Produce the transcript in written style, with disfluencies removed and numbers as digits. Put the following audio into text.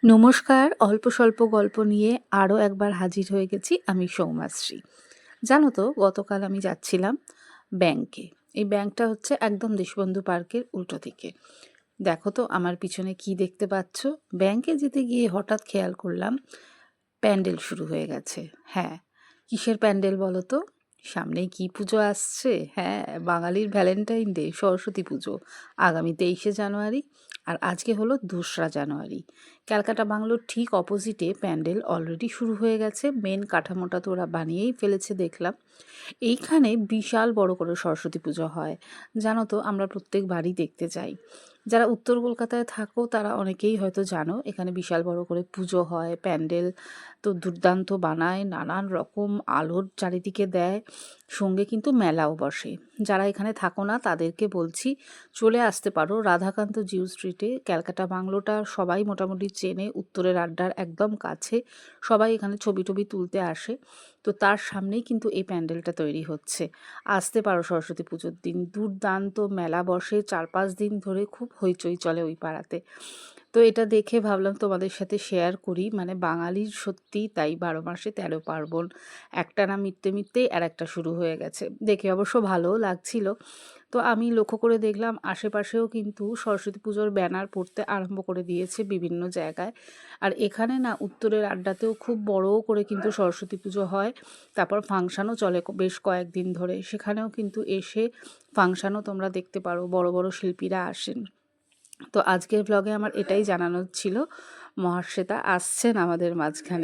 নমস্কার, অল্প স্বল্প গল্প নিয়ে আরও একবার হাজির হয়ে গেছি আমি সৌমাশ্রী। জানো তো গতকাল আমি যাচ্ছিলাম ব্যাংকে। এই ব্যাংকটা হচ্ছে একদম দেশবন্ধু পার্কের উল্টো দিকে। দেখো তো আমার পিছনে কি দেখতে পাচ্ছ? ব্যাংকে যেতে গিয়ে হঠাৎ খেয়াল করলাম প্যান্ডেল শুরু হয়ে গেছে। হ্যাঁ, কিসের প্যান্ডেল বলো তো? সামনেই কি পুজো আসছে? হ্যাঁ, বাঙালির ভ্যালেন্টাইন ডে, সরস্বতী পুজো আগামী 23শে জানুয়ারি, আর আজকে হলো 2রা জানুয়ারি। ক্যালকাটা বাংলোর ঠিক অপোজিটে প্যান্ডেল অলরেডি শুরু হয়ে গেছে। মেন কাঠামোটা তো ওরা বানিয়েই ফেলেছে দেখলাম। এইখানে বিশাল বড় করে সরস্বতী পুজো হয়। জানো তো আমরা প্রত্যেকবারই দেখতে যাই। যারা উত্তর কলকাতায় থাকো তারা অনেকেই হয়তো জানো এখানে বিশাল বড় করে পুজো হয়, প্যান্ডেল তো দুর্দান্ত বানায়, নানান রকম আলোর চারিদিকে দেয়, সঙ্গে কিন্তু মেলাও বসে। যারা এখানে থাকো না তাদেরকে বলছি চলে আসতে পারো রাধাকান্ত জিউ স্ট্রিটে। ক্যালকাটা বাংলোটা সবাই মোটামুটি চেনে, উত্তরের আড্ডার একদম কাছে। সবাই এখানে ছবি টবি তুলতে আসে। তো তার সামনেই কিন্তু এই প্যান্ডেলটা তৈরি হচ্ছে। আসতে পারো সরস্বতী পুজোর দিন, দুর্দান্ত মেলা বসে 4-5 দিন ধরে, খুব হইচই চলে ওই পাড়াতে। তো এটা দেখে ভাবলাম তোমাদের সাথে শেয়ার করি। মানে বাঙালির সত্যিই তাই, 12 মাসে 13 পার্বণ, একটা না মিটতে মিটতেই আর একটা শুরু হয়ে গেছে। দেখে অবশ্য ভালোও লাগছিল। তো আমি লক্ষ্য করে দেখলাম আশেপাশেও কিন্তু সরস্বতী পুজোর ব্যানার পড়তে আরম্ভ করে দিয়েছে বিভিন্ন জায়গায়। আর এখানে না উত্তরের আড্ডাতেও খুব বড় করে কিন্তু সরস্বতী পুজো হয়। তারপর ফাংশানও চলে বেশ কয়েকদিন ধরে। সেখানেও কিন্তু এসে ফাংশানও তোমরা দেখতে পারো, বড় বড় শিল্পীরা আসেন। তো আজকের ব্লগে আমার এটাই জানানোর ছিল। মহাশ্বেতা আসছেন আমাদের মাঝখানে।